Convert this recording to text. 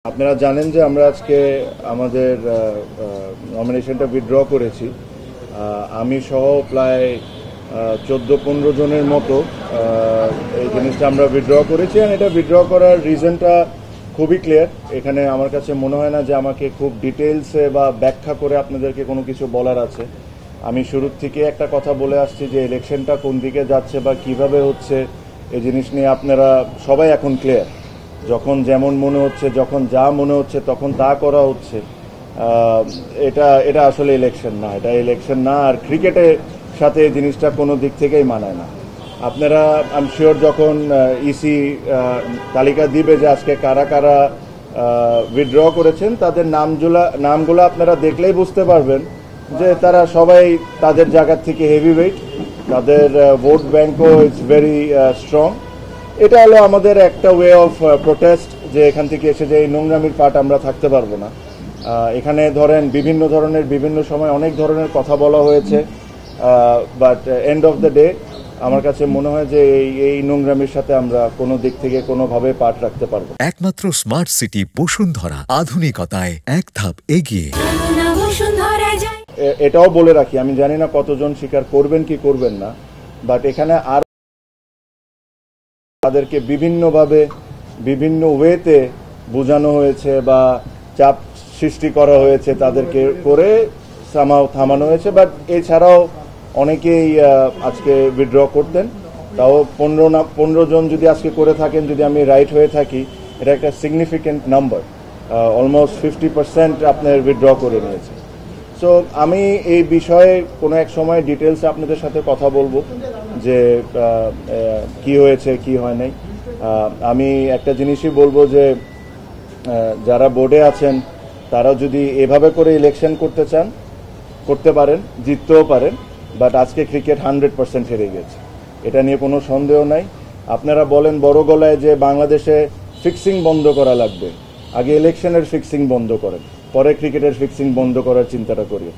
আপনারা জানেন যে আমরা আজকে আমাদের নমিনেশনটা উইথড্র করেছি। আমি সহ প্রায় 14-15 জনের মতো এই জিনিসটা আমরা উইথড্র করেছি। আর এটা উইথড্র করার রিজনটা খুবই ক্লিয়ার। এখানে আমার কাছে মনে হয় না যে আমাকে খুব ডিটেলসে বা ব্যাখ্যা করে আপনাদেরকে কোনো কিছু বলার আছে। আমি শুরুর থেকে একটা কথা বলে আসছি যে ইলেকশনটা কোন দিকে যাচ্ছে বা কিভাবে হচ্ছে এই জিনিস নিয়ে আপনারা সবাই এখন ক্লিয়ার। যখন যেমন মনে হচ্ছে, যখন যা মনে হচ্ছে তখন তা করা হচ্ছে। এটা আসলে ইলেকশন না, এটা ইলেকশন না। আর ক্রিকেটের সাথে এই জিনিসটা কোনো দিক থেকেই মানায় না। আপনারা আই এম শিওর যখন ইসি তালিকা দিবে যে আজকে কারা কারা উইথড্র করেছেন, তাদের নামগুলো আপনারা দেখলেই বুঝতে পারবেন যে তারা সবাই তাদের জায়গা থেকে হেভি ওয়েট, তাদের ভোট ব্যাংকও ইজ ভেরি স্ট্রং। এটা হলো আমাদের একটা ওয়ে অফ প্রোটেস্ট, যে এখান থেকে এসে যে এই নোংরামির পার্ট আমরা থাকতে পারবো না। এখানে ধরেন বিভিন্ন ধরনের বিভিন্ন সময় অনেক ধরনের কথা বলা হয়েছে, but end of the day আমার কাছে মনে হয় যে এই নোংরামির সাথে আমরা কোনো দিক থেকে কোনোভাবে পার্ট রাখতে পারবো। একমাত্র স্মার্ট সিটি বসুন্ধরা, আধুনিকতায় এক ধাপ এগিয়ে। এটাও বলে রাখি, আমি জানি না কতজন স্বীকার করবেন কি করবেন না, বাট এখানে আর তাদেরকে বিভিন্নভাবে বিভিন্ন ওয়েতে বোঝানো হয়েছে বা চাপ সৃষ্টি করা হয়েছে, তাদেরকে করে থামানো হয়েছে। বাট এছাড়াও অনেকেই আজকে উইথড্র করতেন। তাও 15 জন যদি আজকে করে থাকেন, যদি আমি রাইট হয়ে থাকি, এটা একটা সিগনিফিক্যান্ট নাম্বার। অলমোস্ট 50% আপনার উইথড্র করে নিয়েছে। সো আমি এই বিষয়ে কোনো এক সময় ডিটেলসে আপনাদের সাথে কথা বলবো যে কি হয়েছে কি হয় নাই। আমি একটা জিনিসই বলবো যে যারা বোর্ডে আছেন তারা যদি এভাবে করে ইলেকশন করতে চান করতে পারেন, জিততেও পারেন। বাট আজকে ক্রিকেট 100% হেরে গেছে, এটা নিয়ে কোনো সন্দেহ নাই। আপনারা বলেন বড় গলায় যে বাংলাদেশে ফিক্সিং বন্ধ করা লাগবে, আগে ইলেকশনের ফিক্সিং বন্ধ করেন, পরে ক্রিকেটের ফিক্সিং বন্ধ করার চিন্তাটা করি।